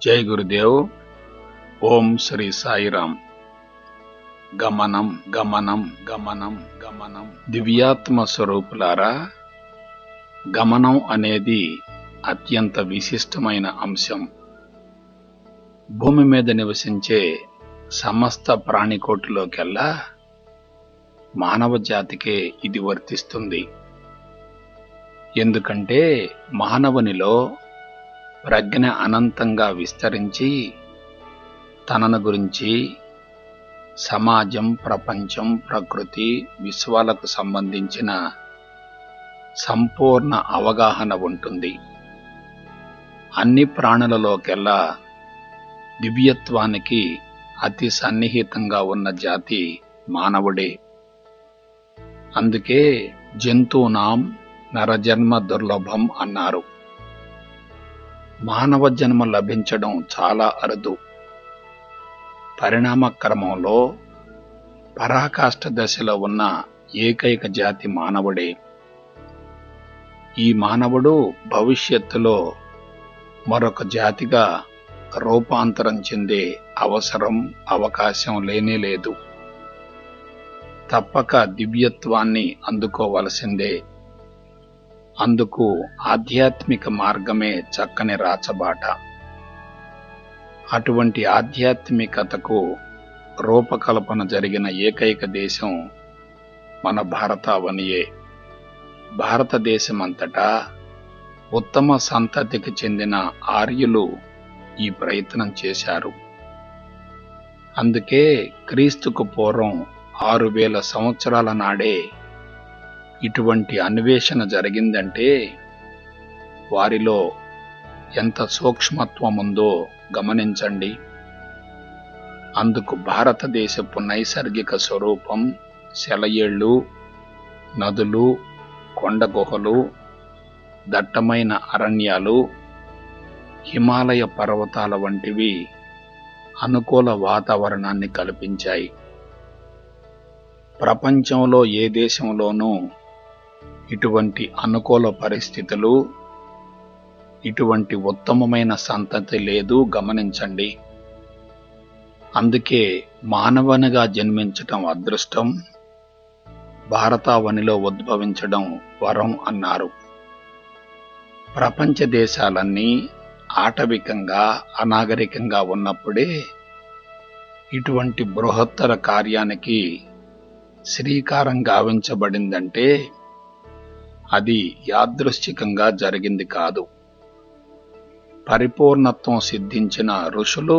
జై గురుదేవ్. ఓం శ్రీ సాయిరాం. గమనం గమనం గమనం గమనం. దివ్యాత్మ స్వరూపులారా, గమనం అనేది అత్యంత విశిష్టమైన అంశం. భూమి మీద నివసించే సమస్త ప్రాణికోటిలోకెల్లా మానవ జాతికే ఇది వర్తిస్తుంది. ఎందుకంటే మానవునిలో ప్రజ్ఞ అనంతంగా విస్తరించి తనను గురించి, సమాజం, ప్రపంచం, ప్రకృతి, విశ్వాలకు సంబంధించిన సంపూర్ణ అవగాహన ఉంటుంది. అన్ని ప్రాణులలోకెల్లా దివ్యత్వానికి అతి సన్నిహితంగా ఉన్న జాతి మానవుడే. అందుకే జంతువునాం నరజన్మ దుర్లభం అన్నారు. మానవ జన్మ లభించడం చాలా అరుదు. పరిణామ క్రమంలో పరాకాష్ఠ దశలో ఉన్న ఏకైక జాతి మానవుడే. ఈ మానవుడు భవిష్యత్తులో మరొక జాతిగా రూపాంతరం చెందే అవసరం, అవకాశం లేనేలేదు. తప్పక దివ్యత్వాన్ని అందుకోవలసిందే. అందుకు ఆధ్యాత్మిక మార్గమే చక్కని రాచబాట. అటువంటి ఆధ్యాత్మికతకు రూపకల్పన జరిగిన ఏకైక దేశం మన భారతావనియే. భారతదేశమంతటా ఉత్తమ సంతతికి చెందిన ఆర్యులు ఈ ప్రయత్నం చేశారు. అందుకే క్రీస్తుకు పూర్వం 6000 సంవత్సరాల నాడే ఇటువంటి అన్వేషణ జరిగిందంటే వారిలో ఎంత సూక్ష్మత్వం ఉందో గమనించండి. అందుకు భారతదేశపు నైసర్గిక స్వరూపం సెలయేళ్లు, నదులు, కొండ గుహలు, దట్టమైన అరణ్యాలు, హిమాలయ పర్వతాల వంటివి అనుకూల వాతావరణాన్ని కల్పించాయి. ప్రపంచంలో ఏ దేశంలోనూ ఇటువంటి అనుకూల పరిస్థితులు, ఇటువంటి ఉత్తమమైన సంతతి లేదు. గమనించండి. అందుకే మానవునిగా జన్మించటం అదృష్టం, భారతావనిలో ఉద్భవించడం వరం అన్నారు. ప్రపంచ దేశాలన్నీ ఆటవికంగా, అనాగరికంగా ఉన్నప్పుడే ఇటువంటి బృహత్తర కార్యానికి శ్రీకారం గావించబడిందంటే అది యాదృశ్చికంగా జరిగింది కాదు. పరిపూర్ణత్వం సిద్ధించిన ఋషులు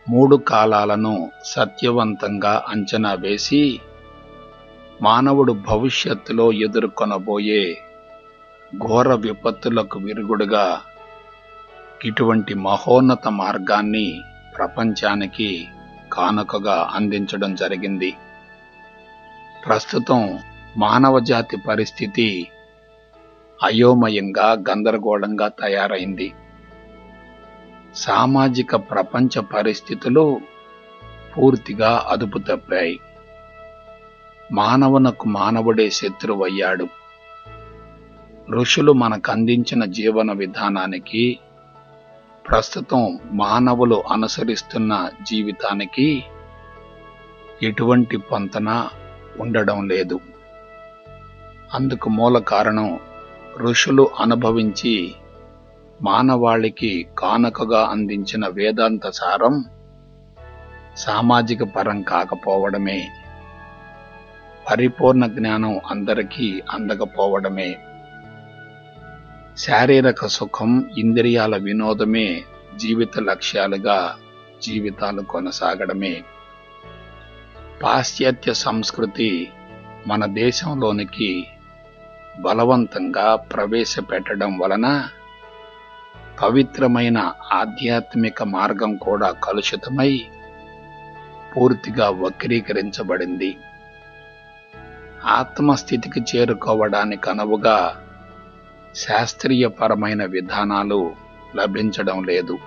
3 కాలాలను సత్యవంతంగా అంచనా వేసి మానవుడు భవిష్యత్తులో ఎదుర్కొనబోయే ఘోర విపత్తులకు విరుగుడుగా ఇటువంటి మహోన్నత మార్గాన్ని ప్రపంచానికి కానుకగా అందించడం జరిగింది. ప్రస్తుతం మానవ జాతి పరిస్థితి అయోమయంగా, గందరగోళంగా తయారైంది. సామాజిక ప్రపంచ పరిస్థితులు పూర్తిగా అదుపు తప్పాయి. మానవునకు మానవుడే శత్రువయ్యాడు. ఋషులు మనకందించిన జీవన విధానానికి, ప్రస్తుతం మానవులు అనుసరిస్తున్న జీవితానికి ఎటువంటి పొంతన ఉండడం లేదు. అందుకు మూల కారణం ఋషులు అనుభవించి మానవాళికి కానుకగా అందించిన వేదాంత సారం సామాజిక పరం కాకపోవడమే. పరిపూర్ణ జ్ఞానం అందరికీ అందకపోవడమే. శారీరక సుఖం, ఇంద్రియాల వినోదమే జీవిత లక్ష్యాలుగా జీవితాలు కొనసాగడమే. పాశ్చాత్య సంస్కృతి మన దేశంలోనికి బలవంతంగా ప్రవేశపెట్టడం వలన పవిత్రమైన ఆధ్యాత్మిక మార్గం కూడా కలుషితమై పూర్తిగా వక్రీకరించబడింది. ఆత్మస్థితికి చేరుకోవడానికి అనువుగా శాస్త్రీయపరమైన విధానాలు లభించడం లేదు.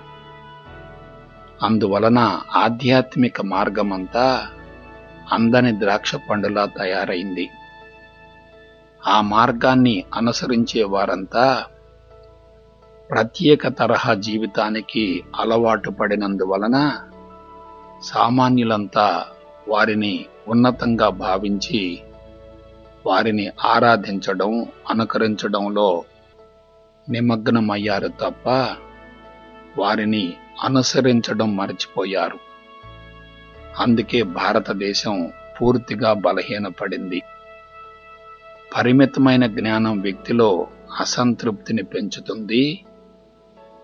అందువలన ఆధ్యాత్మిక మార్గమంతా అందని ద్రాక్ష పండులా తయారైంది. ఆ మార్గాన్ని అనుసరించే వారంతా ప్రత్యేక తరహా జీవితానికి అలవాటు పడినందువలన సామాన్యులంతా వారిని ఉన్నతంగా భావించి వారిని ఆరాధించడం, అనుకరించడంలో నిమగ్నమయ్యారు తప్ప వారిని అనుసరించడం మర్చిపోయారు. అందుకే భారతదేశం పూర్తిగా బలహీనపడింది. పరిమితమైన జ్ఞానం వ్యక్తిలో అసంతృప్తిని పెంచుతుంది.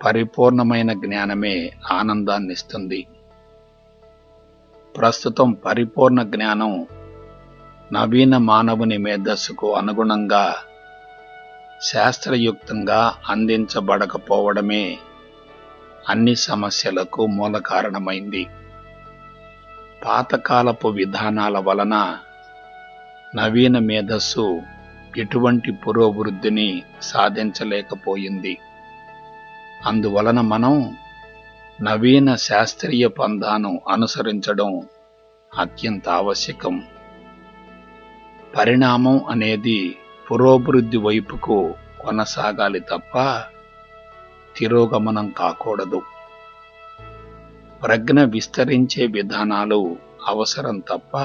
పరిపూర్ణమైన జ్ఞానమే ఆనందాన్నిస్తుంది. ప్రస్తుతం పరిపూర్ణ జ్ఞానం నవీన మానవుని మేధస్సుకు అనుగుణంగా శాస్త్రయుక్తంగా అందించబడకపోవడమే అన్ని సమస్యలకు మూల కారణమైంది. పాతకాలపు విధానాల వలన నవీన మేధస్సు ఎటువంటి పురోభివృద్ధిని సాధించలేకపోయింది. అందువలన మనం నవీన శాస్త్రీయ పంథాను అనుసరించడం అత్యంత ఆవశ్యకం. పరిణామం అనేది పురోభివృద్ధి వైపుకు కొనసాగాలి తప్ప తిరోగమనం కాకూడదు. ప్రజ్ఞ విస్తరించే విధానాలు అవసరం తప్ప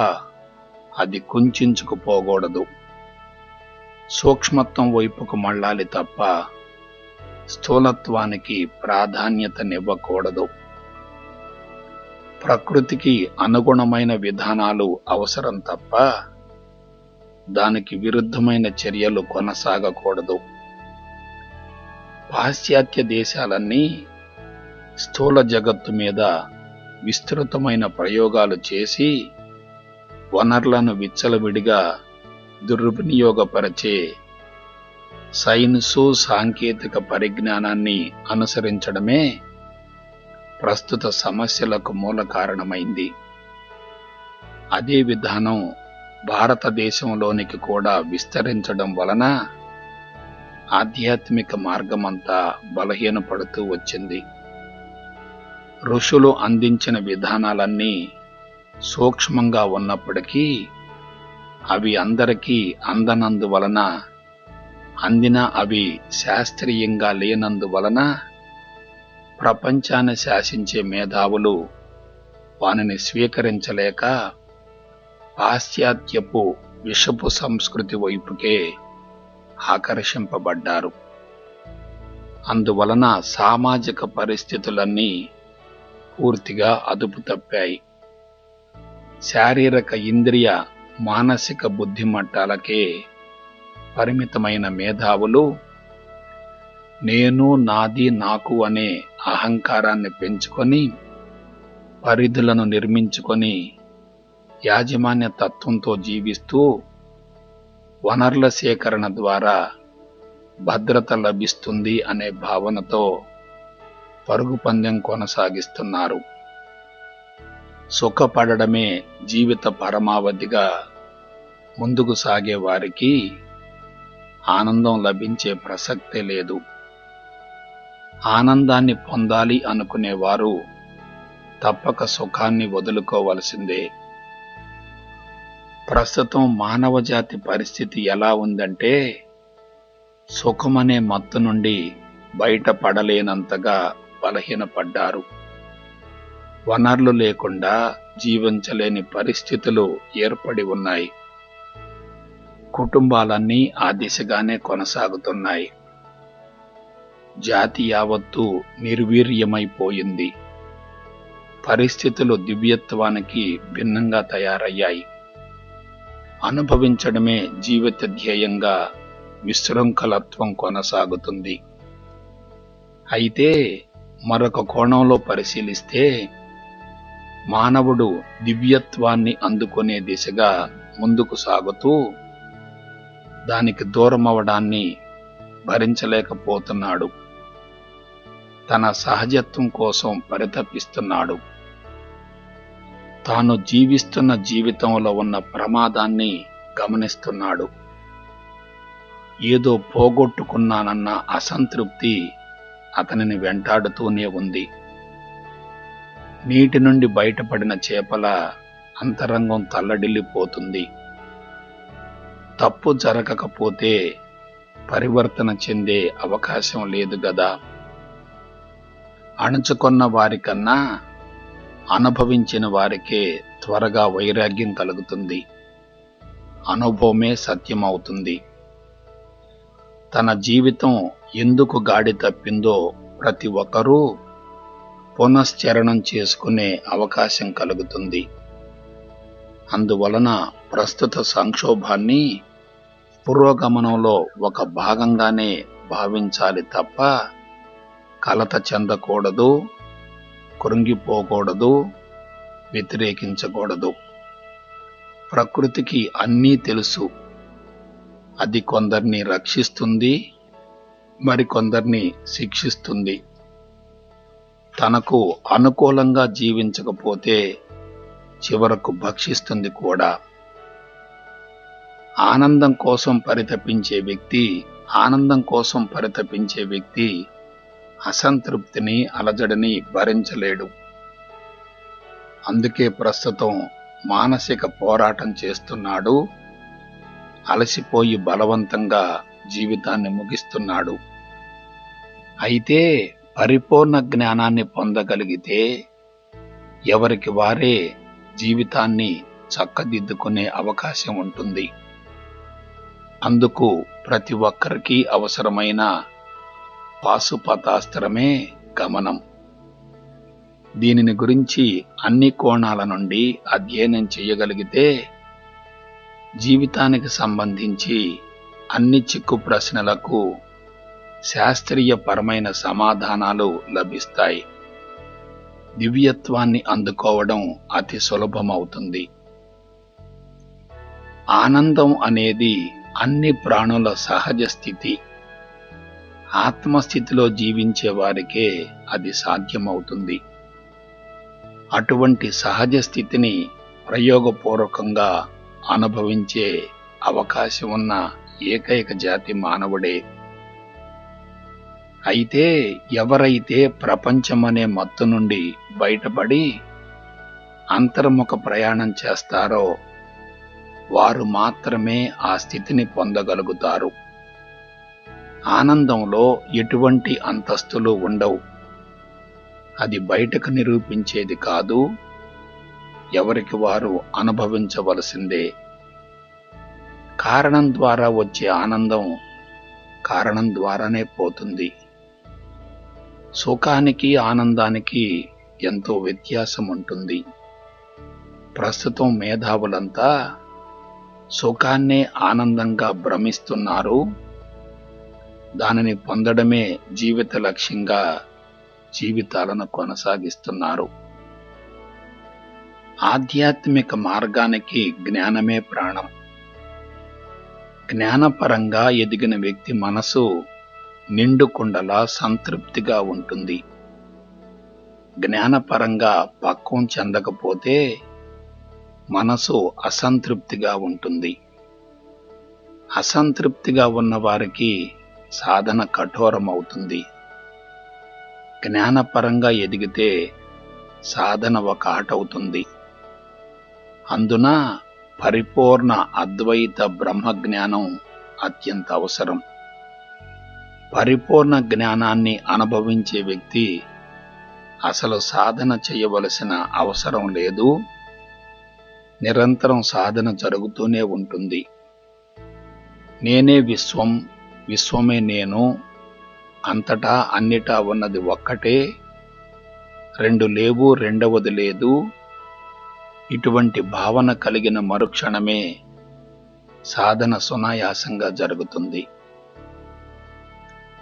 అది కుంచుకుపోకూడదు. సూక్ష్మత్వం వైపుకు మళ్ళాలి తప్ప స్థూలత్వానికి ప్రాధాన్యతనివ్వకూడదు. ప్రకృతికి అనుగుణమైన విధానాలు అవసరం తప్ప దానికి విరుద్ధమైన చర్యలు కొనసాగకూడదు. పాశ్చాత్య దేశాలన్నీ స్థూల జగత్తు మీద విస్తృతమైన ప్రయోగాలు చేసి వనరులను విచ్చలవిడిగా దుర్వినియోగపరిచే సైన్సు సాంకేతిక పరిజ్ఞానాన్ని అనుసరించడమే ప్రస్తుత సమస్యలకు మూల కారణమైంది. అదే విధానం భారతదేశంలోనికి కూడా విస్తరించడం వలన ఆధ్యాత్మిక మార్గమంతా బలహీనపడుతూ వచ్చింది. ఋషులు అందించిన విధానాలన్నీ సూక్ష్మంగా ఉన్నప్పటికీ అవి అందరికీ అందనందువలన, అందినా అవి శాస్త్రీయంగా లేనందువలన ప్రపంచాన్ని శాసించే మేధావులు వానిని స్వీకరించలేక పాశ్చాత్యపు విషపు సంస్కృతి వైపుకే ఆకర్షింపబడ్డారు. అందువలన సామాజిక పరిస్థితులన్నీ పూర్తిగా అదుపు తప్పాయి. శారీరక ఇంద్రియ మానసిక బుద్ధిమట్టాలకే పరిమితమైన మేధావులు నేను, నాది, నాకు అనే అహంకారాన్ని పెంచుకొని పరిధులను నిర్మించుకొని యాజమాన్య తత్వంతో జీవిస్తూ వనరుల సేకరణ ద్వారా భద్రత లభిస్తుంది అనే భావనతో పరుగు పందెం కొనసాగిస్తున్నారు. సుఖపడడమే జీవిత పరమావధిగా ముందుకు సాగే వారికి ఆనందం లభించే ప్రసక్తే లేదు. ఆనందాన్ని పొందాలి అనుకునేవారు తప్పక సుఖాన్ని వదులుకోవలసిందే. ప్రస్తుతం మానవ జాతి పరిస్థితి ఎలా ఉందంటే సుఖమనే మత్తు నుండి బయటపడలేనంతగా బలహీనపడ్డారు. వనరులు లేకుండా జీవించలేని పరిస్థితులు ఏర్పడి ఉన్నాయి. కుటుంబాలన్నీ ఆ దిశగానే కొనసాగుతున్నాయి. జాతి యావత్తు నిర్వీర్యమైపోయింది. పరిస్థితులు దివ్యత్వానికి భిన్నంగా తయారయ్యాయి. అనుభవించడమే జీవిత ధ్యేయంగా విశృంఖలత్వం కొనసాగుతుంది. అయితే మరొక కోణంలో పరిశీలిస్తే మానవుడు దివ్యత్వాన్ని అందుకునే దిశగా ముందుకు సాగుతూ దానికి దూరమవడాన్ని భరించలేకపోతున్నాడు. తన సహజత్వం కోసం పరితపిస్తున్నాడు. తాను జీవిస్తున్న జీవితంలో ఉన్న ప్రమాదాన్ని గమనిస్తున్నాడు. ఏదో పోగొట్టుకున్నానన్న అసంతృప్తి అతనిని వెంటాడుతూనే ఉంది. నీటి నుండి బయటపడిన చేపల అంతరంగం తల్లడిల్లిపోతుంది. తప్పు జరగకపోతే పరివర్తన చెందే అవకాశం లేదు గదా. అణుచుకొన్న వారికన్నా అనుభవించిన వారికే త్వరగా వైరాగ్యం కలుగుతుంది. అనుభవమే సత్యమవుతుంది. తన జీవితం ఎందుకు గాడి తప్పిందో ప్రతి ఒక్కరూ పునశ్చరణం చేసుకునే అవకాశం కలుగుతుంది. అందువలన ప్రస్తుత సంక్షోభాన్ని పురోగమనంలో ఒక భాగంగానే భావించాలి తప్ప కలత చెందకూడదు, కృంగిపోకూడదు, వ్యతిరేకించకూడదు. ప్రకృతికి అన్నీ తెలుసు. అది కొందరిని రక్షిస్తుంది, మరికొందరిని శిక్షిస్తుంది. తనకు అనుకూలంగా జీవించకపోతే చివరకు భక్షిస్తుంది కూడా. ఆనందం కోసం పరితపించే వ్యక్తి అసంతృప్తిని, అలజడిని భరించలేడు. అందుకే ప్రస్తుతం మానసిక పోరాటం చేస్తున్నాడు. అలసిపోయి బలవంతంగా జీవితాన్ని ముగిస్తున్నాడు. అయితే పరిపూర్ణ జ్ఞానాన్ని పొందగలిగితే ఎవరికి వారే జీవితాన్ని చక్కదిద్దుకునే అవకాశం ఉంటుంది. అందుకు ప్రతి ఒక్కరికి అవసరమైన పాశుపతాస్త్రమే గమనం. దీనిని గురించి అన్ని కోణాల నుండి అధ్యయనం చేయగలిగితే జీవితానికి సంబంధించి అన్ని చిక్కు ప్రశ్నలకు శాస్త్రీయపరమైన సమాధానాలు లభిస్తాయి. దివ్యత్వాన్ని అందుకోవడం అతి సులభమవుతుంది. ఆనందం అనేది అన్ని ప్రాణుల సహజ స్థితి. ఆత్మస్థితిలో జీవించే వారికే అది సాధ్యమవుతుంది. అటువంటి సహజ స్థితిని ప్రయోగపూర్వకంగా అనుభవించే అవకాశం ఉన్న ఏకైక జాతి మానవుడే. అయితే ఎవరైతే ప్రపంచమనే మత్తు నుండి బయటపడి అంతర్ముఖ ప్రయాణం చేస్తారో వారు మాత్రమే ఆ స్థితిని పొందగలుగుతారు. ఆనందంలో ఎటువంటి అంతస్తులు ఉండవు. అది బయటకు నిరూపించేది కాదు, ఎవరికి వారు అనుభవించవలసిందే. కారణం ద్వారా వచ్చే ఆనందం కారణం ద్వారానే పోతుంది. సుఖానికి ఆనందానికి ఎంతో వ్యత్యాసం ఉంటుంది. ప్రస్తుతం మేధావులంతా సుఖాన్నే ఆనందంగా భ్రమిస్తున్నారు. దానిని పొందడమే జీవిత లక్ష్యంగా జీవితాలను కొనసాగిస్తున్నారు. ఆధ్యాత్మిక మార్గానికి జ్ఞానమే ప్రాణం. జ్ఞానపరంగా ఎదిగిన వ్యక్తి మనసు నిండుకుండలా సంతృప్తిగా ఉంటుంది. జ్ఞానపరంగా పక్వం చెందకపోతే మనసు అసంతృప్తిగా ఉంటుంది. అసంతృప్తిగా ఉన్న వారికి సాధన కఠోరమవుతుంది. జ్ఞానపరంగా ఎదిగితే సాధన ఒక ఆట అవుతుంది. అందున పరిపూర్ణ అద్వైత బ్రహ్మజ్ఞానం అత్యంత అవసరం. పరిపూర్ణ జ్ఞానాన్ని అనుభవించే వ్యక్తి అసలు సాధన చేయవలసిన అవసరం లేదు. నిరంతరం సాధన జరుగుతూనే ఉంటుంది. నేనే విశ్వం, విశ్వమే నేను, అంతటా అన్నిటా ఉన్నది ఒక్కటే, రెండు లేవు, రెండవది లేదు. ఇటువంటి భావన కలిగిన మరుక్షణమే సాధన సునాయాసంగా జరుగుతుంది.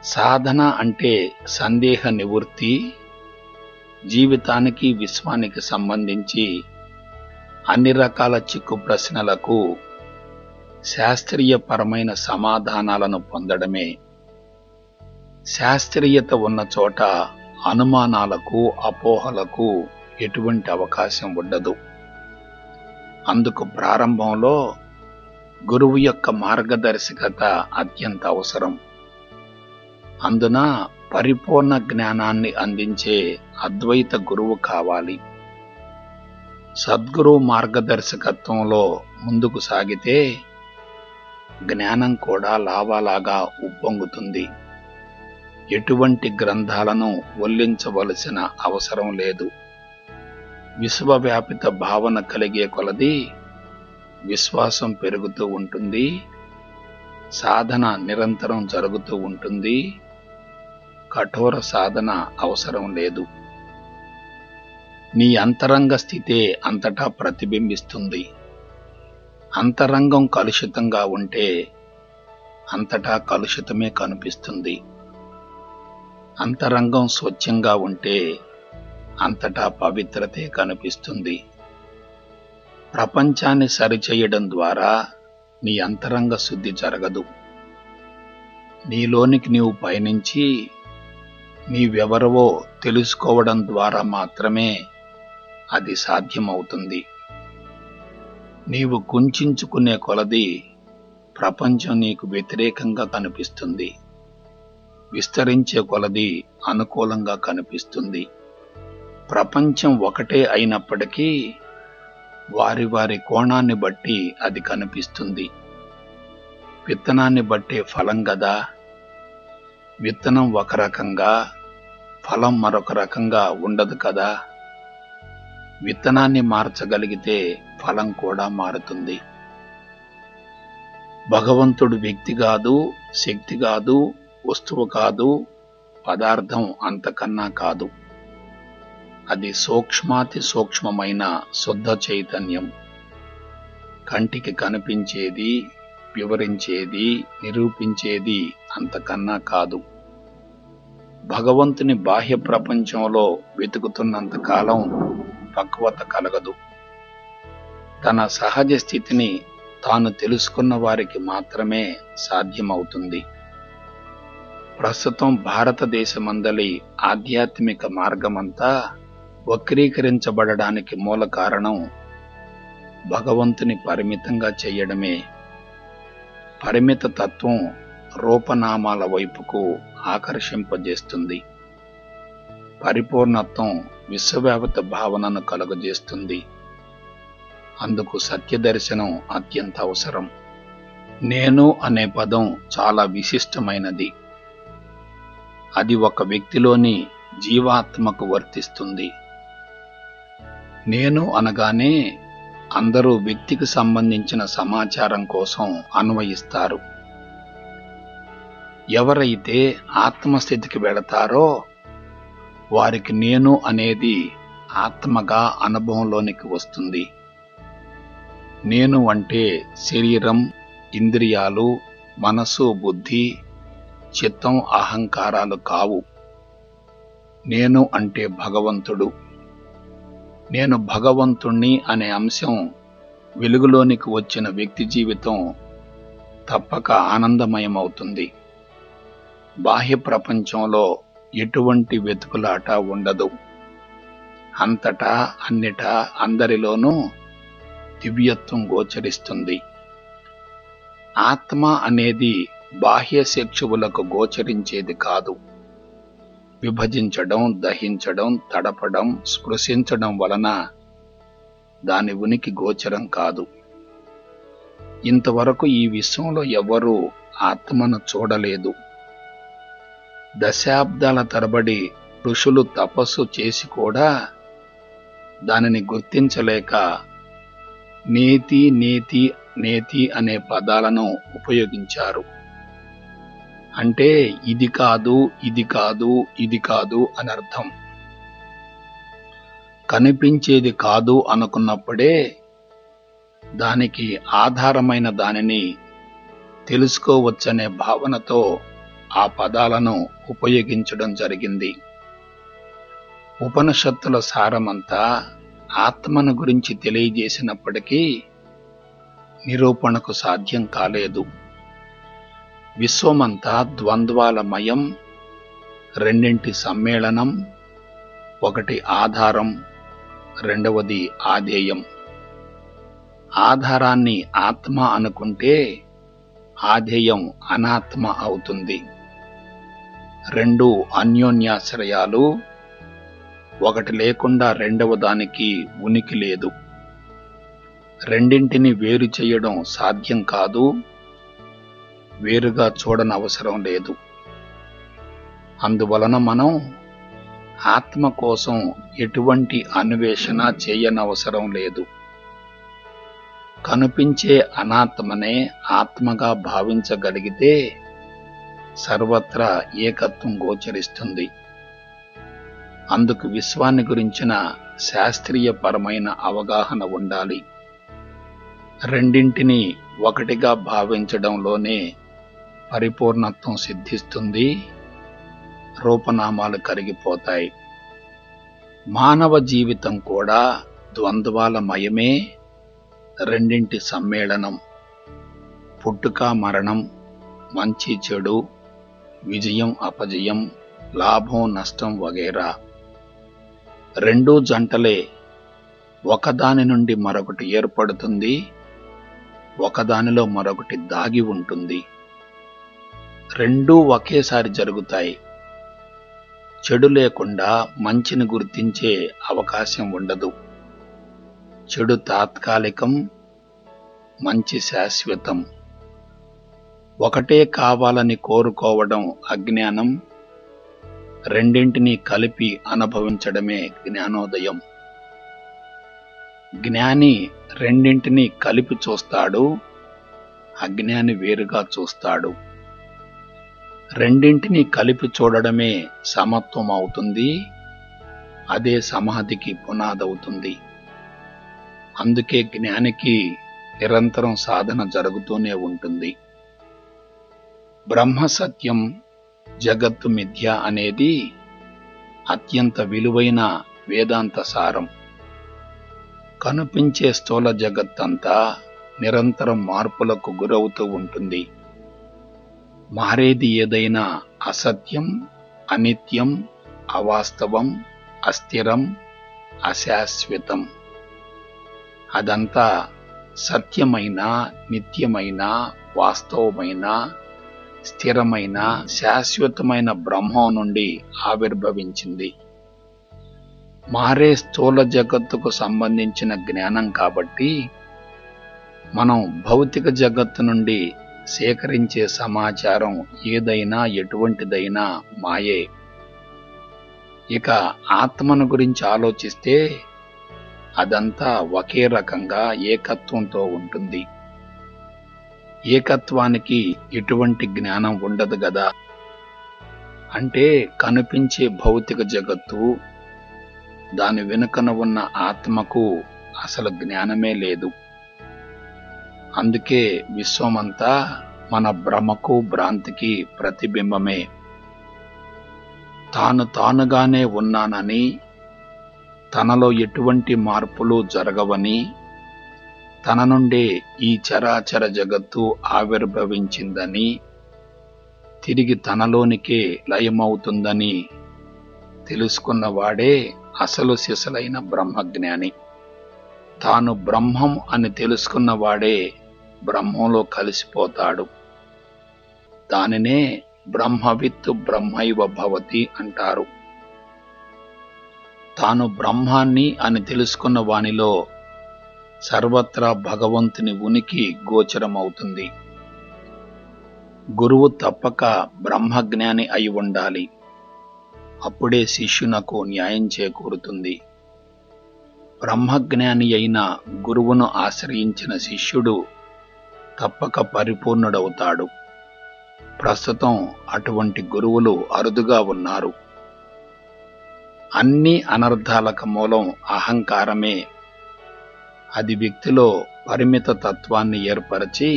సాధన అంటే సందేహ నివృత్తి, జీవితానికి విశ్వానికి సంబంధించి అన్ని రకాల చిక్కు ప్రశ్నలకు శాస్త్రీయపరమైన సమాధానాలను పొందడమే. శాస్త్రీయత ఉన్న చోట అనుమానాలకు, అపోహలకు ఎటువంటి అవకాశం ఉండదు. అందుకు ప్రారంభంలో గురువు యొక్క మార్గదర్శకత అత్యంత అవసరం. అందున పరిపూర్ణ జ్ఞానాన్ని అందించే అద్వైత గురువు కావాలి. సద్గురు మార్గదర్శకత్వంలో ముందుకు సాగితే జ్ఞానం కూడా లావాలాగా ఉప్పొంగుతుంది. ఎటువంటి గ్రంథాలను వల్లించవలసిన అవసరం లేదు. విశ్వవ్యాపిత భావన కలిగే కొలది విశ్వాసం పెరుగుతూ ఉంటుంది, సాధన నిరంతరం జరుగుతూ ఉంటుంది, కఠోర సాధన అవసరం లేదు. నీ అంతరంగ స్థితే అంతటా ప్రతిబింబిస్తుంది. అంతరంగం కలుషితంగా ఉంటే అంతటా కలుషితమే కనిపిస్తుంది. అంతరంగం స్వచ్ఛంగా ఉంటే అంతటా పవిత్రతే కనిపిస్తుంది. ప్రపంచాన్ని సరిచేయడం ద్వారా నీ అంతరంగ శుద్ధి జరగదు. నీలోనికి నీవు పయనించి నీవెవరవో తెలుసుకోవడం ద్వారా మాత్రమే అది సాధ్యమవుతుంది. నీవు కుంచుకునే కొలది ప్రపంచం నీకు వ్యతిరేకంగా కనిపిస్తుంది. విస్తరించే కొలది అనుకూలంగా కనిపిస్తుంది. ప్రపంచం ఒకటే అయినప్పటికీ వారి వారి కోణాన్ని బట్టి అది కనిపిస్తుంది. విత్తనాన్ని బట్టే ఫలం గదా. విత్తనం ఒక రకంగా, ఫలం మరొక రకంగా ఉండదు కదా. విత్తనాన్ని మార్చగలిగితే ఫలం కూడా మారుతుంది. భగవంతుడు వ్యక్తి కాదు, శక్తి కాదు, వస్తువు కాదు, పదార్థం అంతకన్నా కాదు. అది సూక్ష్మాతి సూక్ష్మమైన శుద్ధ చైతన్యం. కంటికి కనిపించేది, వివరించేది, నిరూపించేది అంతకన్నా కాదు. భగవంతుని బాహ్య ప్రపంచంలో వెతుకుతున్నంత కాలం పక్వత కలగదు. తన సహజ స్థితిని తాను తెలుసుకున్న వారికి మాత్రమే సాధ్యమవుతుంది. ప్రస్తుతం భారతదేశమందలి ఆధ్యాత్మిక మార్గమంతా వక్రీకరించబడడానికి మూల కారణం భగవంతుని పరిమితంగా చెయ్యడమే. పరిమిత తత్వం రూపనామాల వైపుకు ఆకర్షింపజేస్తుంది. పరిపూర్ణత్వం విశ్వవ్యాప్త భావనను కలుగజేస్తుంది. అందుకు సత్యదర్శనం అత్యంత అవసరం. నేను అనే పదం చాలా విశిష్టమైనది. అది ఒక వ్యక్తిలోని జీవాత్మకు వర్తిస్తుంది. నేను అనగానే అందరూ వ్యక్తికి సంబంధించిన సమాచారం కోసం అన్వయిస్తారు. ఎవరైతే ఆత్మస్థితికి వెళతారో వారికి నేను అనేది ఆత్మగా అనుభవంలోనికి వస్తుంది. నేను అంటే శరీరం, ఇంద్రియాలు, మనసు, బుద్ధి, చిత్తం, అహంకారాలు కావు. నేను అంటే భగవంతుడు. నేను భగవంతుణ్ణి అనే అంశం వెలుగులోనికి వచ్చిన వ్యక్తి జీవితం తప్పక ఆనందమయమవుతుంది. బాహ్య ప్రపంచంలో ఎటువంటి వెతుకులాట ఉండదు. అంతటా, అన్నిటా, అందరిలోనూ దివ్యత్వం గోచరిస్తుంది. ఆత్మ అనేది బాహ్య చక్షువులకు గోచరించేది కాదు. విభజించడం, దహించడం, తడపడం, స్పృశించడం వలన దాని ఉనికి గోచరం కాదు. ఇంతవరకు ఈ విశ్వంలో ఎవరూ ఆత్మను చూడలేదు. దశాబ్దాల తరబడి ఋషులు తపస్సు చేసి కూడా దానిని గుర్తించలేక నేతి నేతి నేతి అనే పదాలను ఉపయోగించారు. అంటే ఇది కాదు, ఇది కాదు, ఇది కాదు అని అర్థం. కనిపించేది కాదు అనుకున్నప్పుడే దానికి ఆధారమైన దానిని తెలుసుకోవచ్చనే భావనతో ఆ పదాలను ఉపయోగించడం జరిగింది. ఉపనిషత్తుల సారమంతా ఆత్మను గురించి తెలియజేసినప్పటికీ నిరూపణకు సాధ్యం కాలేదు. విశ్వమంతా ద్వంద్వాలమయం, రెండింటి సమ్మేళనం, ఒకటి ఆధారం, రెండవది ఆధేయం. ఆధారాన్ని ఆత్మ అనుకుంటే ఆధేయం అనాత్మ అవుతుంది. రెండు అన్యోన్యాశ్రయాలు, ఒకటి లేకుండా రెండవ దానికి ఉనికి లేదు. రెండింటిని వేరు చేయడం సాధ్యం కాదు, వేరుగా చూడనవసరం లేదు. అందువలన మనం ఆత్మ కోసం ఎటువంటి అన్వేషణ చేయనవసరం లేదు. కనిపించే అనాత్మనే ఆత్మగా భావించగలిగితే సర్వత్రా ఏకత్వం గోచరిస్తుంది. అందుకు విశ్వాన్ని గురించిన శాస్త్రీయపరమైన అవగాహన ఉండాలి. రెండింటినీ ఒకటిగా భావించడంలోనే పరిపూర్ణత్వం సిద్ధిస్తుంది, రూపనామాలు కరిగిపోతాయి. మానవ జీవితం కూడా ద్వంద్వాలమయమే, రెండింటి సమ్మేళనం. పుట్టుక మరణం, మంచి చెడు, విజయం అపజయం, లాభం నష్టం వగైరా రెండూ జంటలే. ఒకదాని నుండి మరొకటి ఏర్పడుతుంది, ఒకదానిలో మరొకటి దాగి ఉంటుంది. రెండూ ఒకేసారి జరుగుతాయి. చెడు లేకుండా మంచిని గుర్తించే అవకాశం ఉండదు. చెడు తాత్కాలికం, మంచి శాశ్వతం. ఒకటే కావాలని కోరుకోవడం అజ్ఞానం, రెండింటినీ కలిపి అనుభవించడమే జ్ఞానోదయం. జ్ఞాని రెండింటినీ కలిపి చూస్తాడు, అజ్ఞాని వేరుగా చూస్తాడు. రెండింటినీ కలిపి చూడడమే సమత్వం అవుతుంది, అదే సమాధికి పునాదవుతుంది. అందుకే జ్ఞానికి నిరంతరం సాధన జరుగుతూనే ఉంటుంది. బ్రహ్మ సత్యం, జగత్తు మిథ్య అనేది అత్యంత విలువైన వేదాంత సారం. కనిపించే స్థూల జగత్తంతా నిరంతరం మార్పులకు గురవుతూ ఉంటుంది. మారేది ఏదైనా అసత్యం, అనిత్యం, అవాస్తవం, అస్థిరం, అశాశ్వతం. అదంతా సత్యమైన, నిత్యమైన, వాస్తవమైన, స్థిరమైన, శాశ్వతమైన బ్రహ్మం నుండి ఆవిర్భవించింది. మారే స్థూల జగత్తుకు సంబంధించిన జ్ఞానం కాబట్టి మనం భౌతిక జగత్తు నుండి సేకరించే సమాచారం ఏదైనా ఎటువంటిదైనా మాయే. ఇక ఆత్మను గురించి ఆలోచిస్తే అదంతా ఒకే రకంగా ఏకత్వంతో ఉంటుంది. ఏకత్వానికి ఎటువంటి జ్ఞానం ఉండదు గదా. అంటే కనిపించే భౌతిక జగత్తు, దాని వెనుకన ఉన్న ఆత్మకు అసలు జ్ఞానమే లేదు. అందుకే విశ్వమంతా మన భ్రమకు, భ్రాంతికి ప్రతిబింబమే. తానుగానే ఉన్నానని, తనలో ఎటువంటి మార్పులు జరగవని, తన నుండే ఈ చరాచర జగత్తు ఆవిర్భవించిందని, తిరిగి తనలోనికే లయమవుతుందని తెలుసుకున్నవాడే అసలు సిసలైన బ్రహ్మజ్ఞాని. తాను బ్రహ్మం అని తెలుసుకున్నవాడే బ్రహ్మంలో కలిసిపోతాడు. దానినే బ్రహ్మవిత్ బ్రహ్మైవ భవతి అంటారు. తాను బ్రహ్మాన్ని అని తెలుసుకున్న వానిలో సర్వత్రా భగవంతుని ఉనికి గోచరమవుతుంది. గురువు తప్పక బ్రహ్మజ్ఞాని అయి ఉండాలి. అప్పుడే శిష్యునకు న్యాయం చేకూరుతుంది. బ్రహ్మజ్ఞాని అయిన గురువును ఆశ్రయించిన శిష్యుడు తప్పక పరిపూర్ణుడవుతాడు. ప్రస్తుతం అటువంటి గురువులు అరుదుగా ఉన్నారు. అన్ని అనర్థాలకు మూలం అహంకారమే. అది వ్యక్తిలో పరిమిత తత్వాన్ని ఏర్పరచి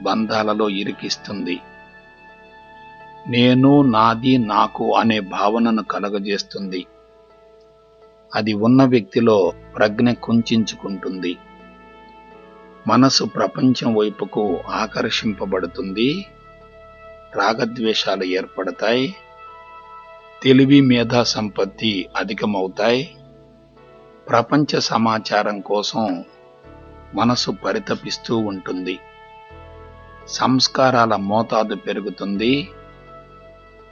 బంధాలలో ఇరికిస్తుంది. నేను, నాది, నాకు అనే భావనను కలగజేస్తుంది. అది ఉన్న వ్యక్తిలో ప్రజ్ఞ కుంచుకుంటుంది. మనసు ప్రపంచం వైపుకు ఆకర్షింపబడుతుంది. రాగద్వేషాలు ఏర్పడతాయి. తెలివి మేధా సంపత్తి అధికమవుతాయి. ప్రపంచ సమాచారం కోసం మనసు పరితపిస్తూ ఉంటుంది. సంస్కారాల మోతాదు పెరుగుతుంది.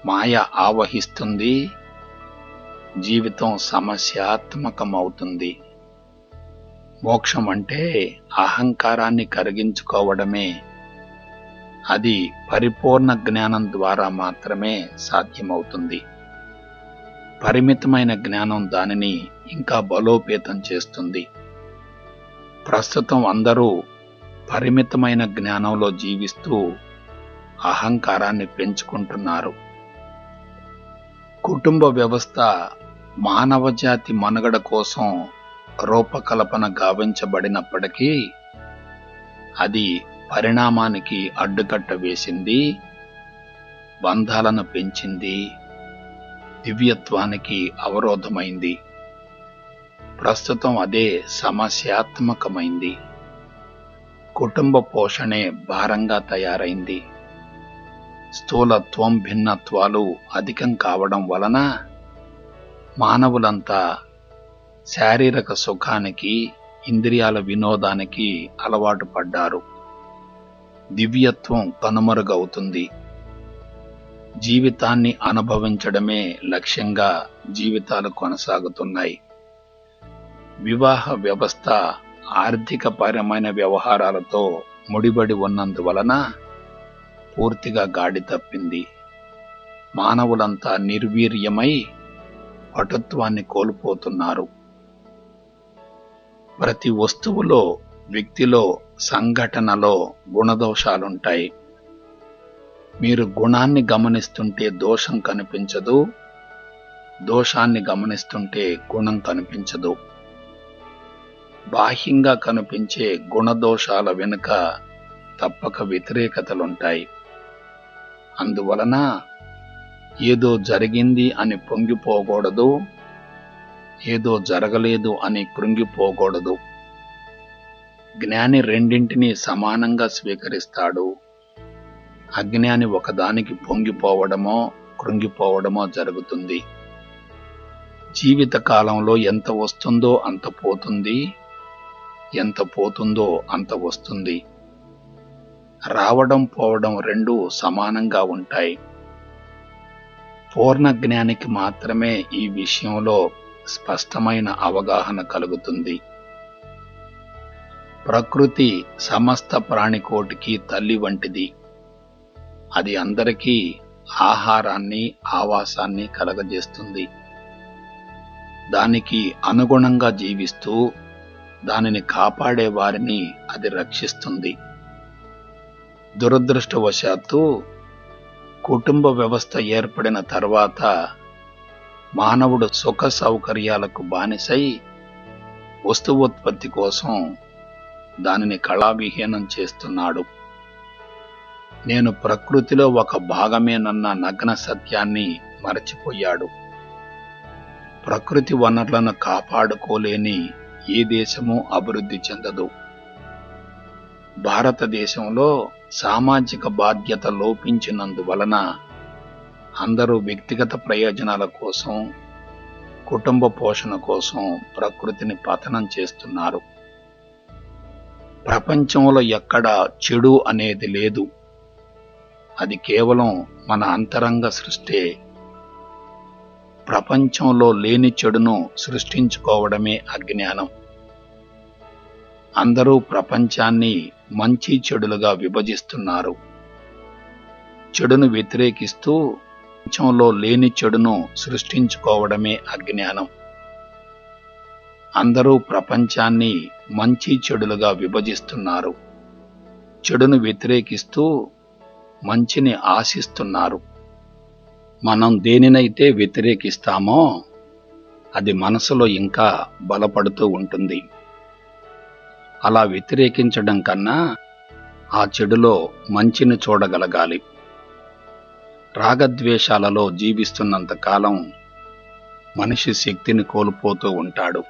మాయ ఆవహిస్తుంది. జీవితం సమస్యాత్మకమవుతుంది. మోక్షం అంటే అహంకారాన్ని కరిగించుకోవడమే. అది పరిపూర్ణ జ్ఞానం ద్వారా మాత్రమే సాధ్యమవుతుంది. పరిమితమైన జ్ఞానం దానిని ఇంకా బలోపేతం చేస్తుంది. ప్రస్తుతం అందరూ పరిమితమైన జ్ఞానంలో జీవిస్తూ అహంకారాన్ని పెంచుకుంటున్నారు. కుటుంబ వ్యవస్థ మానవజాతి మనుగడ కోసం రూపకల్పన గావించబడినప్పటికీ అది పరిణామానికి అడ్డుకట్ట వేసింది, బంధాలను పెంచింది, దివ్యత్వానికి అవరోధమైంది. ప్రస్తుతం అదే సమస్యాత్మకమైంది. కుటుంబ పోషణే భారంగా తయారైంది. స్థూలత్వం, భిన్నత్వాలు అధికం కావడం వలన మానవులంతా శారీరక సుఖానికి, ఇంద్రియాల వినోదానికి అలవాటు పడ్డారు. దివ్యత్వం కనుమరుగవుతుంది. జీవితాన్ని అనుభవించడమే లక్ష్యంగా జీవితాలు కొనసాగుతున్నాయి. వివాహ వ్యవస్థ ఆర్థికపరమైన వ్యవహారాలతో ముడిపడి ఉన్నందువలన పూర్తిగా గాడి తప్పింది. మానవులంతా నిర్వీర్యమై పటుత్వాన్ని కోల్పోతున్నారు. ప్రతి వస్తువులో, వ్యక్తిలో, సంఘటనలో గుణదోషాలుంటాయి. మీరు గుణాన్ని గమనిస్తుంటే దోషం కనిపించదు, దోషాన్ని గమనిస్తుంటే గుణం కనిపించదు. బాహ్యంగా కనిపించే గుణదోషాల వెనుక తప్పక వ్యతిరేకతలుంటాయి. అందువలన ఏదో జరిగింది అని పొంగిపోకూడదు, ఏదో జరగలేదు అని కృంగిపోకూడదు. జ్ఞాని రెండింటినీ సమానంగా స్వీకరిస్తాడు. అజ్ఞాని ఒకదానికి పొంగిపోవడమో కృంగిపోవడమో జరుగుతుంది. జీవిత కాలంలో ఎంత వస్తుందో అంత పోతుంది, ఎంత పోతుందో అంత వస్తుంది. రావడం పోవడం రెండూ సమానంగా ఉంటాయి. పూర్ణ జ్ఞానికి మాత్రమే ఈ విషయంలో స్పష్టమైన అవగాహన కలుగుతుంది. ప్రకృతి సమస్త ప్రాణికోటికి తల్లి వంటిది. అది అందరికీ ఆహారాన్ని, ఆవాసాన్ని కలగజేస్తుంది. దానికి అనుగుణంగా జీవిస్తూ దానిని కాపాడే వారిని అది రక్షిస్తుంది. దురదృష్టవశాత్తు కుటుంబ వ్యవస్థ ఏర్పడిన తర్వాత మానవుడు సుఖ సౌకర్యాలకు బానిసై వస్తువోత్పత్తి కోసం దానిని కళావిహీనం చేస్తున్నాడు. నేను ప్రకృతిలో ఒక భాగమేనన్న నగ్న సత్యాన్ని మరచిపోయాడు. ప్రకృతి వనరులను కాపాడుకోలేని ఏ దేశమూ అభివృద్ధి చెందదు. భారతదేశంలో సామాజిక బాధ్యత లోపించినందువలన అందరూ వ్యక్తిగత ప్రయోజనాల కోసం, కుటుంబ పోషణ కోసం ప్రకృతిని పతనం చేస్తున్నారు. ప్రపంచంలో ఎక్కడా చెడు అనేది లేదు. అది కేవలం మన అంతరంగ సృష్టే. ప్రపంచంలో లేని చెడును సృష్టించుకోవడమే అజ్ఞానం. అందరూ ప్రపంచాన్ని మంచి చెడులుగా విభజిస్తున్నారు. చెడును వ్యతిరేకిస్తూ ప్రపంచంలో లేని చెడును సృష్టించుకోవడమే అజ్ఞానం. అందరూ ప్రపంచాన్ని మంచి చెడులుగా విభజిస్తున్నారు. చెడును వ్యతిరేకిస్తూ మంచిని ఆశిస్తున్నారు. మనం దేనినైతే వ్యతిరేకిస్తామో అది మనసులో ఇంకా బలపడుతూ ఉంటుంది. అలా వ్యతిరేకించడం కన్నా ఆ చెడులో మంచిని చూడగలగాలి. రాగద్వేషాలలో జీవిస్తున్నంత కాలం మనిషి శక్తిని కోల్పోతూ ఉంటాడు.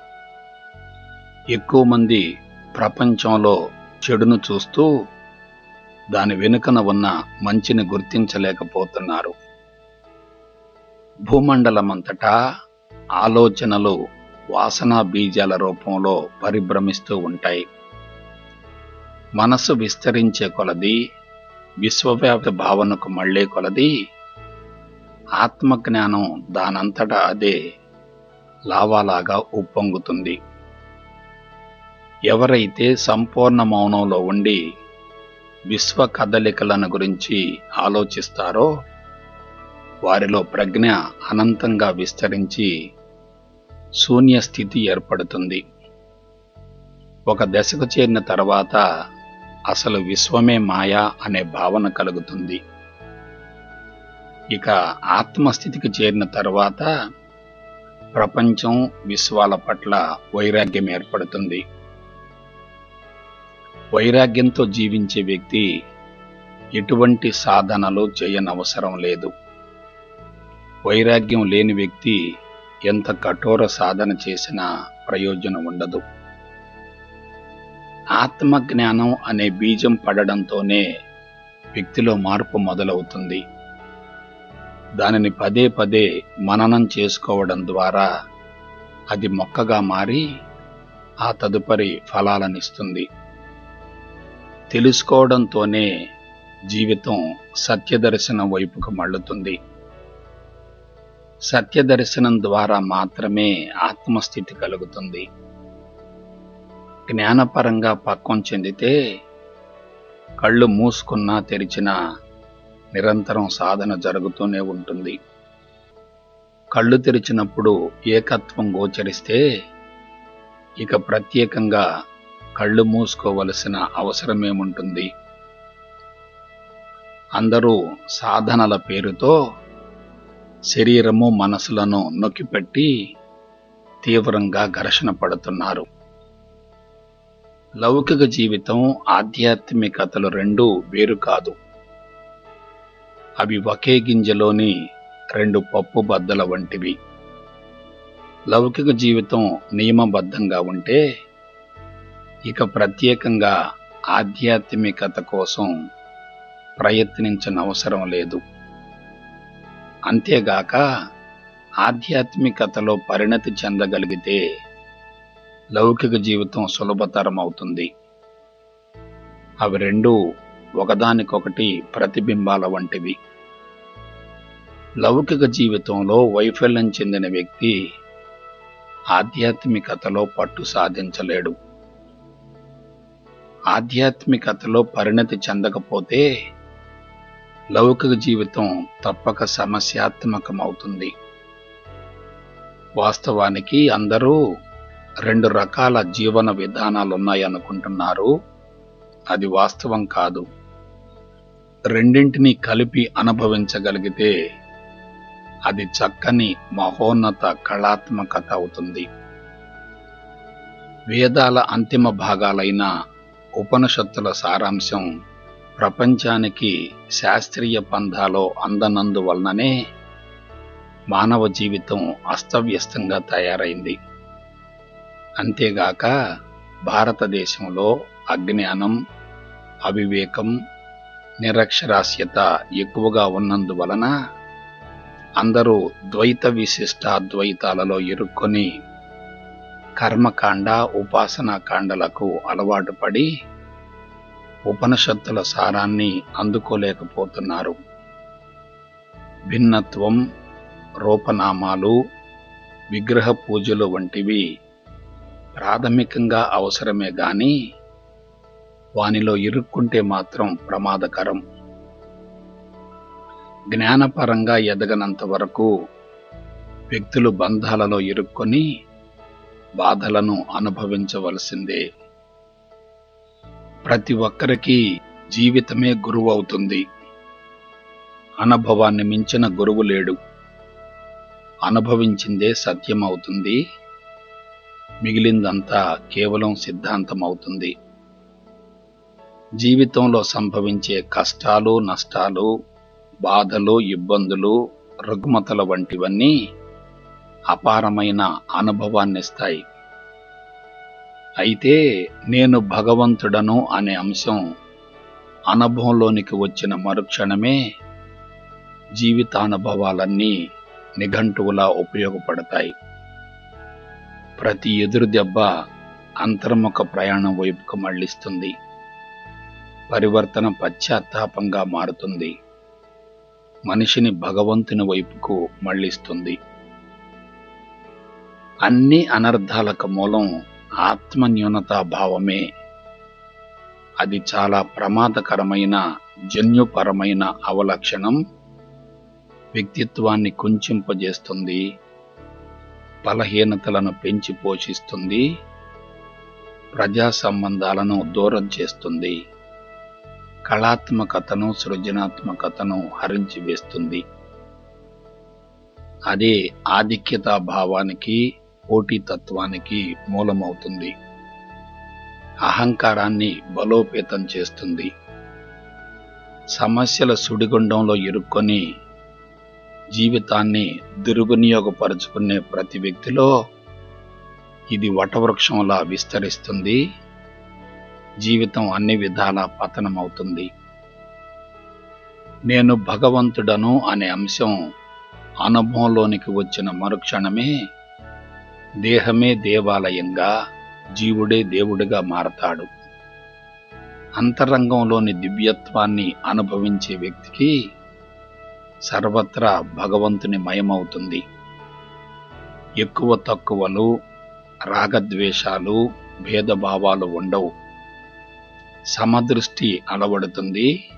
ఎక్కువ మంది ప్రపంచంలో చెడును చూస్తూ దాని వెనుకన ఉన్న మంచిని గుర్తించలేకపోతున్నారు. భూమండలమంతటా ఆలోచనలు వాసనా బీజాల రూపంలో పరిభ్రమిస్తూ ఉంటాయి. మనసు విస్తరించే కొలది, విశ్వవ్యాప్త భావనకు మళ్లే కొలది ఆత్మజ్ఞానం దానంతటా అదే లావాలాగా ఉప్పొంగుతుంది. ఎవరైతే సంపూర్ణ మౌనంలో ఉండి విశ్వ కదలికలను గురించి ఆలోచిస్తారో వారిలో ప్రజ్ఞ అనంతంగా విస్తరించి శూన్య స్థితి ఏర్పడుతుంది. ఒక దశకు చేరిన తర్వాత అసలు విశ్వమే మాయా అనే భావన కలుగుతుంది. ఇక ఆత్మస్థితికి చేరిన తర్వాత ప్రపంచం, విశ్వాల పట్ల వైరాగ్యం ఏర్పడుతుంది. వైరాగ్యంతో జీవించే వ్యక్తి ఎటువంటి సాధనలు చేయనవసరం లేదు. వైరాగ్యం లేని వ్యక్తి ఎంత కఠోర సాధన చేసినా ప్రయోజనం ఉండదు. ఆత్మజ్ఞానం అనే బీజం పడడంతోనే వ్యక్తిలో మార్పు మొదలవుతుంది. దానిని పదే పదే మననం చేసుకోవడం ద్వారా అది మొక్కగా మారి ఆ తదుపరి ఫలాలనిస్తుంది. తెలుసుకోవడంతోనే జీవితం సత్యదర్శనం వైపుకు మళ్ళుతుంది. సత్యదర్శనం ద్వారా మాత్రమే ఆత్మస్థితి కలుగుతుంది. జ్ఞానపరంగా పక్వం చెందితే కళ్ళు మూసుకున్నా తెరిచినా నిరంతరం సాధన జరుగుతూనే ఉంటుంది. కళ్ళు తెరిచినప్పుడు ఏకత్వం గోచరిస్తే ఇక ప్రత్యేకంగా కళ్ళు మూసుకోవలసిన అవసరమేముంటుంది? అందరూ సాధనల పేరుతో శరీరము, మనసులను నొక్కిపెట్టి తీవ్రంగా ఘర్షణ పడుతున్నారు. లౌకిక జీవితం, ఆధ్యాత్మికతలు రెండూ వేరు కాదు. అవి ఒకే గింజలోని రెండు పప్పు బద్దల వంటివి. లౌకిక జీవితం నియమబద్ధంగా ఉంటే ఇక ప్రత్యేకంగా ఆధ్యాత్మికత కోసం ప్రయత్నించనవసరం లేదు. అంతేగాక ఆధ్యాత్మికతలో పరిణతి చెందగలిగితే లౌకిక జీవితం సులభతరం అవుతుంది. అవి రెండూ ఒకదానికొకటి ప్రతిబింబాల వంటివి. లౌకిక జీవితంలో వైఫల్యం చెందిన వ్యక్తి ఆధ్యాత్మికతలో పట్టు సాధించలేడు. ఆధ్యాత్మికతలో పరిణతి చెందకపోతే లౌకిక జీవితం తప్పక సమస్యాత్మకమవుతుంది. వాస్తవానికి అందరూ రెండు రకాల జీవన విధానాలున్నాయనుకుంటున్నారు. అది వాస్తవం కాదు. రెండింటినీ కలిపి అనుభవించగలిగితే అది చక్కని మహోన్నత కళాత్మకత అవుతుంది. వేదాల అంతిమ భాగాలైన ఉపనిషత్తుల సారాంశం ప్రపంచానికి శాస్త్రీయ పంథాలో అందనందువలననే మానవ జీవితం అస్తవ్యస్తంగా తయారైంది. అంతేగాక భారతదేశంలో అజ్ఞానం, అవివేకం, నిరక్షరాస్యత ఎక్కువగా ఉన్నందువలన అందరూ ద్వైత విశిష్టాద్వైతాలలో ఇరుక్కొని కర్మకాండ, ఉపాసనాకాండలకు అలవాటు పడి ఉపనిషత్తుల సారాన్ని అందుకోలేకపోతున్నారు. భిన్నత్వం, రూపనామాలు, విగ్రహ పూజలు వంటివి ప్రాథమికంగా అవసరమే గాని వానిలో ఇరుక్కుంటే మాత్రం ప్రమాదకరం. జ్ఞానపరంగా ఎదగనంత వరకు వ్యక్తులు బంధాలలో ఇరుక్కొని బాధలను అనుభవించవలసిందే. ప్రతి ఒక్కరికి జీవితమే గురువు అవుతుంది. అనుభవాన్ని మించిన గురువు లేడు. అనుభవించిందే సత్యం అవుతుంది. మిగిలిందంతా కేవలం సిద్ధాంతం అవుతుంది. జీవితంలో సంభవించే కష్టాలు, నష్టాలు, బాధలు, ఇబ్బందులు, రుగ్మతల వంటివన్నీ అపారమైన అనుభవాన్నిస్తాయి. అయితే నేను భగవంతుడను అనే అంశం అనుభవంలోనికి వచ్చిన మరుక్షణమే జీవితానుభవాలన్నీ నిఘంటువులా ఉపయోగపడతాయి. ప్రతి ఎదురు దెబ్బ అంతర్ముఖ ప్రయాణం వైపుకు మళ్లిస్తుంది. పరివర్తన పశ్చాత్తాపంగా మారుతుంది. మనిషిని భగవంతుని వైపుకు మళ్లిస్తుంది. అన్ని అనర్థాలకు మూలం ఆత్మన్యూనతా భావమే. అది చాలా ప్రమాదకరమైన జన్యుపరమైన అవలక్షణం. వ్యక్తిత్వాన్ని కుంచింపజేస్తుంది, బలహీనతలను పెంచి పోషిస్తుంది, ప్రజా సంబంధాలను దూరం చేస్తుంది, కళాత్మకతను సృజనాత్మకతను హరించి వేస్తుంది. అదే ఆధిక్యతా భావానికి పోటీతత్వానికి మూలమవుతుంది. అహంకారాన్ని బలోపేతం చేస్తుంది. సమస్యల సుడిగుండంలో ఇరుక్కొని జీవితాన్ని దుర్వినియోగపరుచుకునే ప్రతి వ్యక్తిలో ఇది వటవృక్షంలా విస్తరిస్తుంది. జీవితం అన్ని విధాలా పతనమవుతుంది. నేను భగవంతుడను అనే అంశం అనుభవంలోనికి వచ్చిన మరుక్షణమే దేహమే దేవాలయంగా, జీవుడే దేవుడిగా మారతాడు. అంతరంగంలోని దివ్యత్వాన్ని అనుభవించే వ్యక్తికి సర్వత్రా భగవంతుని మయమవుతుంది. ఎక్కువ తక్కువలు, రాగద్వేషాలు, భేదభావాలు ఉండవు. సమదృష్టి అలవడుతుంది.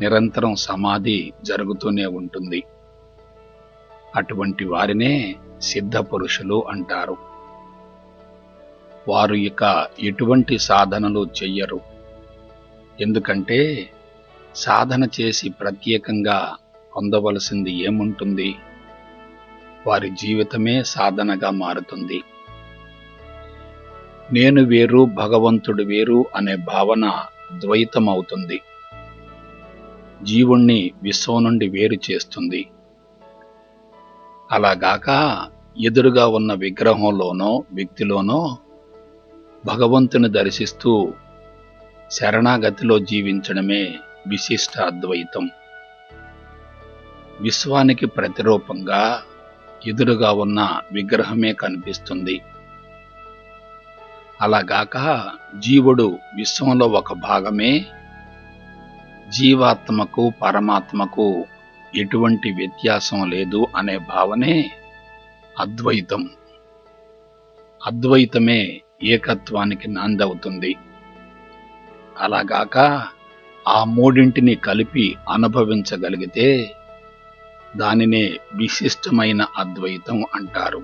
నిరంతరం సమాధి జరుగుతూనే ఉంటుంది. అటువంటి వారినే సిద్ధ పురుషులు అంటారు. వారు ఇక ఎటువంటి సాధనలు చెయ్యరు. ఎందుకంటే సాధన చేసి ప్రత్యేకంగా పొందవలసింది ఏముంటుంది? వారి జీవితమే సాధనగా మారుతుంది. నేను వేరు, భగవంతుడు వేరు అనే భావన ద్వైతమవుతుంది. జీవుణ్ణి విశ్వం నుండి వేరు చేస్తుంది. అలాగాక ఎదురుగా ఉన్న విగ్రహంలోనో వ్యక్తిలోనో భగవంతుని దర్శిస్తూ శరణాగతిలో జీవించడమే విశిష్ట అద్వైతం. విశ్వానికి ప్రతిరూపంగా ఎదురుగా ఉన్న విగ్రహమే కనిపిస్తుంది. అలాగాక జీవుడు విశ్వంలో ఒక భాగమే. జీవాత్మకు పరమాత్మకు ఎటువంటి వ్యత్యాసం లేదు అనే భావనే అద్వైతం. అద్వైతమే ఏకత్వానికి నాందవుతుంది. అలాగాక ఆ మూడింటిని కలిపి అనుభవించగలిగితే దానినే విశిష్టమైన అద్వైతం అంటారు.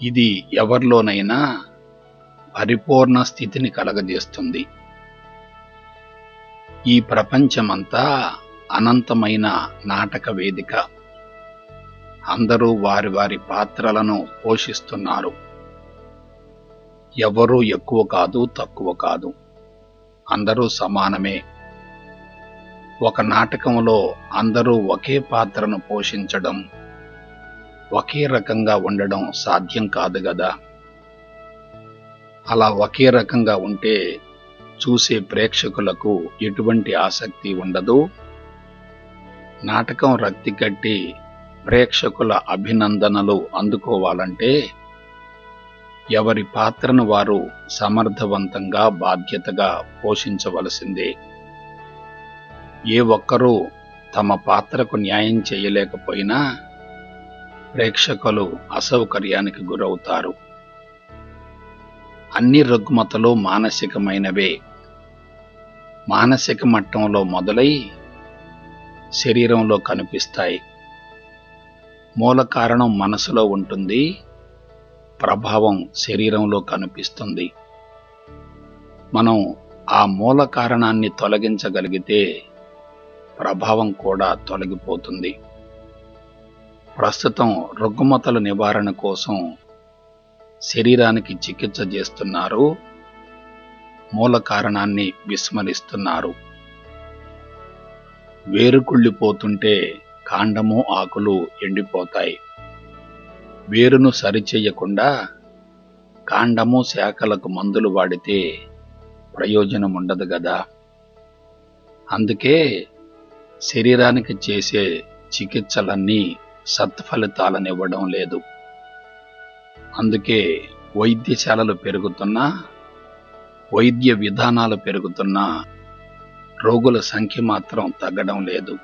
ఇది ఎవరిలోనైనా పరిపూర్ణ స్థితిని కలగజేస్తుంది. ఈ ప్రపంచమంతా అనంతమైన నాటక వేదిక. అందరూ వారి వారి పాత్రలను పోషిస్తున్నారు. ఎవరూ ఎక్కువ కాదు, తక్కువ కాదు. అందరూ సమానమే. ఒక నాటకంలో అందరూ ఒకే పాత్రను పోషించడం, ఒకే రకంగా ఉండడం సాధ్యం కాదు గదా. అలా ఒకే రకంగా ఉంటే చూసే ప్రేక్షకులకు ఎటువంటి ఆసక్తి ఉండదు. నాటకం రక్తి కట్టి ప్రేక్షకుల అభినందనలు అందుకోవాలంటే ఎవరి పాత్రను వారు సమర్థవంతంగా, బాధ్యతగా పోషించవలసిందే. ఏ ఒక్కరూ తమ పాత్రకు న్యాయం చేయలేకపోయినా ప్రేక్షకులు అసౌకర్యానికి గురవుతారు. అన్ని రుగ్మతలు మానసికమైనవే. మానసిక మట్టంలో మొదలై శరీరంలో కనిపిస్తాయి. మూల కారణం మనసులో ఉంటుంది, ప్రభావం శరీరంలో కనిపిస్తుంది. మనం ఆ మూల కారణాన్ని తొలగించగలిగితే ప్రభావం కూడా తొలగిపోతుంది. ప్రస్తుతం రుగ్మతల నివారణ కోసం శరీరానికి చికిత్స చేస్తున్నారు, మూల కారణాన్ని విస్మరిస్తున్నారు. వేరుకుళ్ళిపోతుంటే కాండము, ఆకులు ఎండిపోతాయి. వేరును సరిచెయ్యకుండా కాండము శాఖలకు మందులు వాడితే ప్రయోజనం ఉండదు గదా. అందుకే శరీరానికి చేసే చికిత్సలన్నీ సత్ఫలితాలనివ్వడం లేదు. అందుకే వైద్యశాలలు పెరుగుతున్నా, వైద్య విధానాలు పెరుగుతున్నా రోగుల సంఖ్య మాత్రం తగ్గడం లేదు.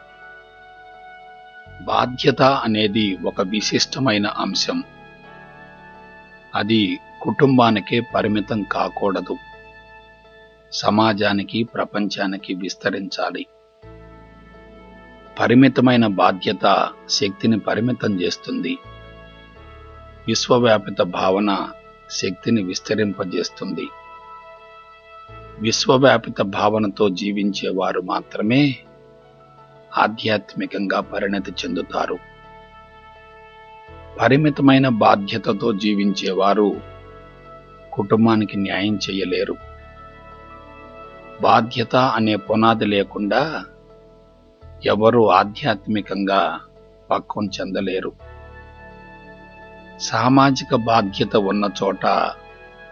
బాధ్యత అనేది ఒక విశిష్టమైన అంశం. అది కుటుంబానికే పరిమితం కాకూడదు. సమాజానికి, ప్రపంచానికి విస్తరించాలి. పరిమితమైన బాధ్యత శక్తిని పరిమితం చేస్తుంది. విశ్వవ్యాపిత భావన శక్తిని విస్తరింపజేస్తుంది. విశ్వవ్యాపిత భావనతో జీవించేవారు మాత్రమే ఆధ్యాత్మికంగా పరిణతి చెందుతారు. పరిమితమైన బాధ్యతతో జీవించేవారు కుటుంబానికి న్యాయం చేయలేరు. బాధ్యత అనే పునాది లేకుండా ఎవరూ ఆధ్యాత్మికంగా పక్వం చెందలేరు. సామాజిక బాధ్యత ఉన్న చోట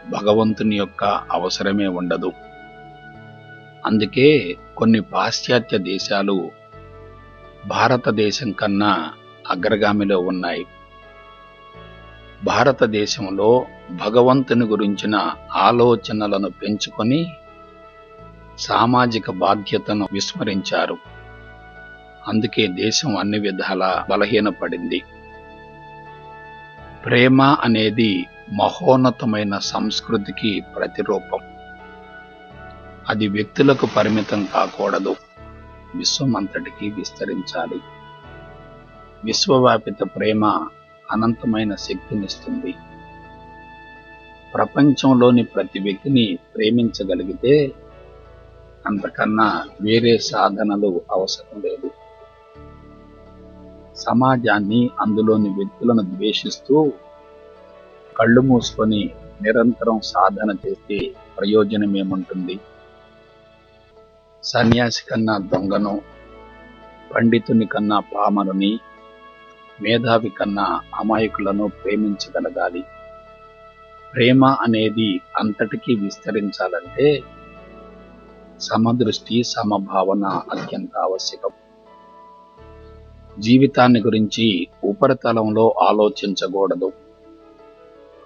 భగవంతుని యొక్క అవసరమే ఉండదు. అందుకే కొన్ని పాశ్చాత్య దేశాలు భారతదేశం కన్నా అగ్రగామిలో ఉన్నాయి. భారతదేశంలో భగవంతుని గురించిన ఆలోచనలను పెంచుకొని సామాజిక బాధ్యతను విస్మరించారు. అందుకే దేశం అన్ని విధాలా బలహీనపడింది. ప్రేమ అనేది మహోన్నతమైన సంస్కృతికి ప్రతిరూపం. అది వ్యక్తులకు పరిమితం కాకూడదు, విశ్వమంతటికి విస్తరించాలి. విశ్వవ్యాపిత ప్రేమ అనంతమైన శక్తినిస్తుంది. ప్రపంచంలోని ప్రతి వ్యక్తిని ప్రేమించగలిగితే అంతకన్నా వేరే సాధనలు అవసరం లేదు. సమాజాన్ని, అందులోని వ్యక్తులను ద్వేషిస్తూ కళ్ళు మూసుకొని నిరంతరం సాధన చేస్తే ప్రయోజనమేముంటుంది? సన్యాసి కన్నా దొంగను, పండితుని కన్నా పామరుని, మేధావి కన్నా అమాయకులను ప్రేమించగలగాలి. ప్రేమ అనేది అంతటికీ విస్తరించాలంటే సమదృష్టి, సమభావన అత్యంత ఆవశ్యకం. జీవితాన్ని గురించి ఉపరితలంలో ఆలోచించకూడదు.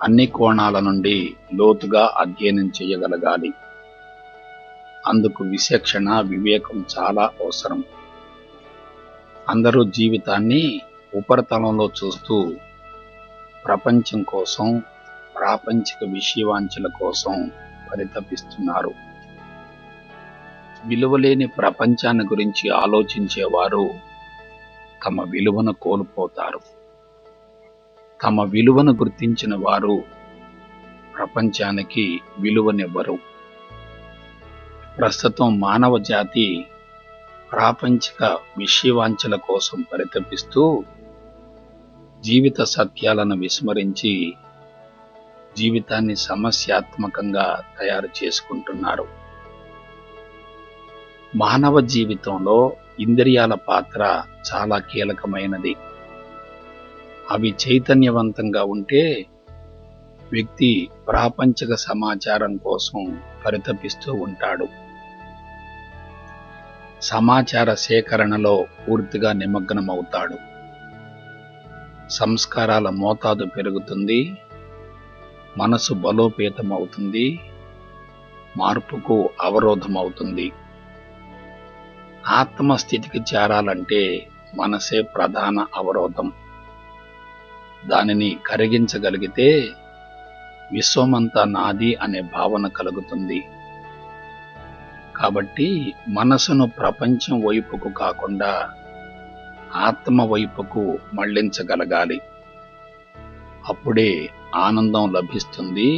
అన్ని కోణాల నుండి లోతుగా అధ్యయనం చేయగలగాలి. అందుకు విచక్షణ, వివేకం చాలా అవసరం. అందరూ జీవితాన్ని ఉపరితలంలో చూస్తూ ప్రపంచం కోసం, ప్రాపంచిక విషయవాంఛల కోసం పరితపిస్తున్నారు. విలువలేని ప్రపంచాన్ని గురించి ఆలోచించేవారు తమ విలువను కోల్పోతారు. తమ విలువను గుర్తించిన వారు ప్రపంచానికి విలువనివ్వరు. ప్రస్తుతం మానవ జాతి ప్రాపంచిక విషయవాంఛల కోసం పరితపిస్తూ జీవిత సత్యాలను విస్మరించి జీవితాన్ని సమస్యాత్మకంగా తయారు చేసుకుంటున్నారు. మానవ జీవితంలో ఇంద్రియాల పాత్ర చాలా కీలకమైనది. అవి చైతన్యవంతంగా ఉంటే వ్యక్తి ప్రాపంచిక సమాచారం కోసం పరితపిస్తూ ఉంటాడు. సమాచార సేకరణలో పూర్తిగా నిమగ్నమవుతాడు. సంస్కారాల మోతాదు పెరుగుతుంది, మనసు బలోపేతమవుతుంది, మార్పుకు అవరోధమవుతుంది. ఆత్మస్థితికి చేరాలంటే మనసే ప్రధాన అవరోధం. దానిని కరిగించగలిగితే విశ్వమంతా నాది అనే భావన కలుగుతుంది. కాబట్టి మనసును ప్రపంచం వైపుకు కాకుండా ఆత్మ వైపుకు మళ్లించగలగాలి. అప్పుడే ఆనందం లభిస్తుంది,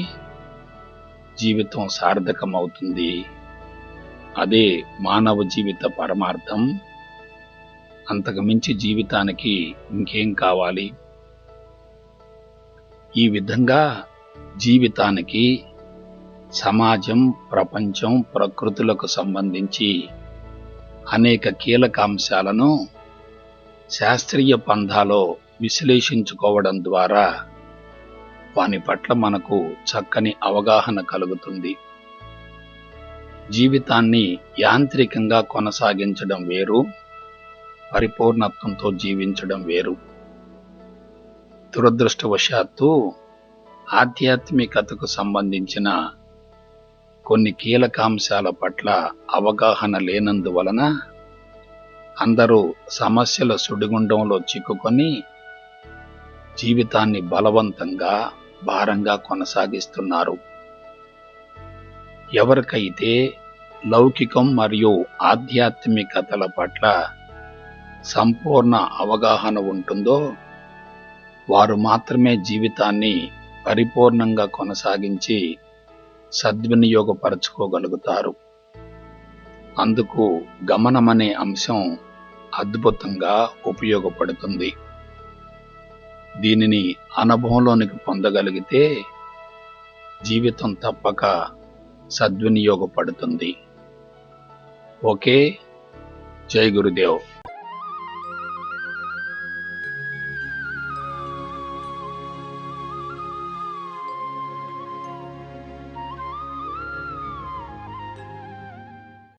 జీవితం సార్థకమవుతుంది. అదే మానవ జీవిత పరమార్థం. అంతకు మించి జీవితానికి ఇంకేం కావాలి? ఈ విధంగా జీవితానికి, సమాజం, ప్రపంచం, ప్రకృతులకు సంబంధించి అనేక కీలక అంశాలను శాస్త్రీయ పంథాలో విశ్లేషించుకోవడం ద్వారా వాని పట్ల మనకు చక్కని అవగాహన కలుగుతుంది. జీవితాన్ని యాంత్రికంగా కొనసాగించడం వేరు, పరిపూర్ణత్వంతో జీవించడం వేరు. దురదృష్టవశాత్తు ఆధ్యాత్మికతకు సంబంధించిన కొన్ని కీలకాంశాల పట్ల అవగాహన లేనందువలన అందరూ సమస్యల సుడిగుండంలో చిక్కుకొని జీవితాన్ని బలవంతంగా, భారంగా కొనసాగిస్తున్నారు. ఎవరికైతే లౌకికం మరియు ఆధ్యాత్మికతల పట్ల సంపూర్ణ అవగాహన ఉంటుందో వారు మాత్రమే జీవితాన్ని పరిపూర్ణంగా కొనసాగించి సద్వినియోగపరచుకోగలుగుతారు. అందుకు గమనమనే అంశం అద్భుతంగా ఉపయోగపడుతుంది. దీనిని అనుభవంలోనికి పొందగలిగితే జీవితం తప్పక సద్వినియోగపడుతుంది. ఓకే, జై గురుదేవ్.